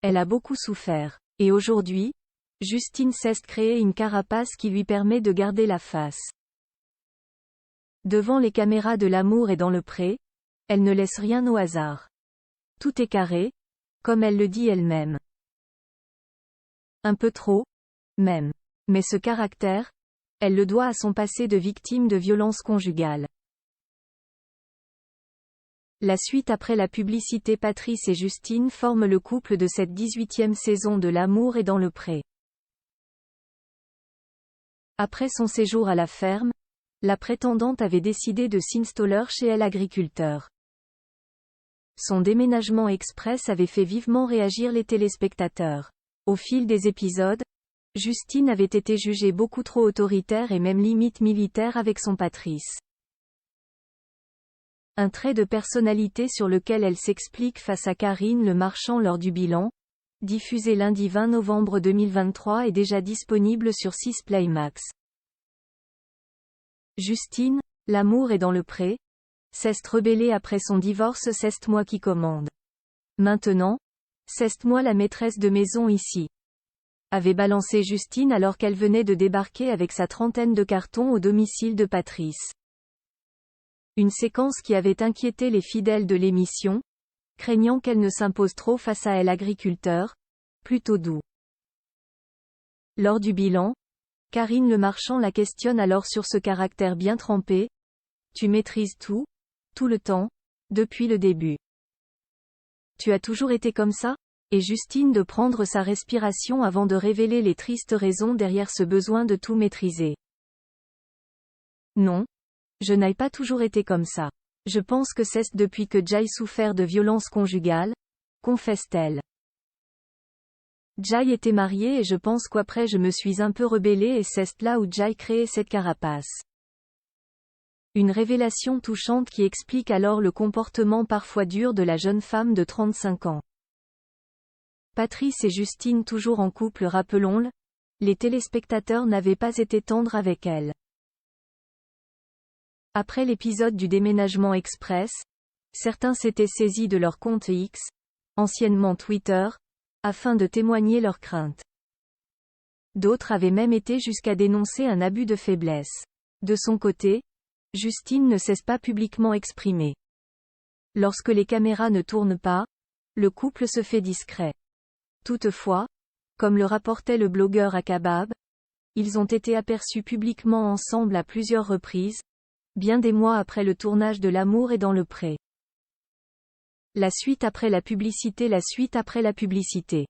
Elle a beaucoup souffert. Et aujourd'hui, Justine Ceste crée une carapace qui lui permet de garder la face. Devant les caméras de L'amour est dans le pré, elle ne laisse rien au hasard. Tout est carré, comme elle le dit elle-même. Un peu trop, même. Mais ce caractère, elle le doit à son passé de victime de violences conjugales. La suite après la publicité. Patrice et Justine forment le couple de cette 18e saison de L'amour est dans le pré. Après son séjour à la ferme, la prétendante avait décidé de s'installer chez elle agriculteur. Son déménagement express avait fait vivement réagir les téléspectateurs. Au fil des épisodes, Justine avait été jugée beaucoup trop autoritaire et même limite militaire avec son Patrice. Un trait de personnalité sur lequel elle s'explique face à Karine Le Marchand lors du bilan, diffusé lundi 20 novembre 2023 et déjà disponible sur 6 Play Max. Justine, l'amour est dans le pré. Ceste rebellée après son divorce. C'est moi qui commande. Maintenant, c'est moi la maîtresse de maison ici. Avait balancé Justine alors qu'elle venait de débarquer avec sa trentaine de cartons au domicile de Patrice. Une séquence qui avait inquiété les fidèles de l'émission, craignant qu'elle ne s'impose trop face à elle agriculteur, plutôt doux. Lors du bilan, Karine Le Marchand la questionne alors sur ce caractère bien trempé. Tu maîtrises tout le temps, depuis le début. Tu as toujours été comme ça? Et Justine de prendre sa respiration avant de révéler les tristes raisons derrière ce besoin de tout maîtriser. Non. Je n'ai pas toujours été comme ça. Je pense que c'est depuis que Jay souffert de violences conjugales, confesse-t-elle. Jay était marié et je pense qu'après je me suis un peu rebellée et c'est là où Jay créait cette carapace. Une révélation touchante qui explique alors le comportement parfois dur de la jeune femme de 35 ans. Patrice et Justine toujours en couple. Rappelons-le, les téléspectateurs n'avaient pas été tendres avec elle. Après l'épisode du déménagement express, certains s'étaient saisis de leur compte X, anciennement Twitter, afin de témoigner leurs craintes. D'autres avaient même été jusqu'à dénoncer un abus de faiblesse. De son côté, Justine ne s'est pas publiquement exprimée. Lorsque les caméras ne tournent pas, le couple se fait discret. Toutefois, comme le rapportait le blogueur Akabab, ils ont été aperçus publiquement ensemble à plusieurs reprises, bien des mois après le tournage de L'amour est dans le pré. La suite après la publicité. La suite après la publicité.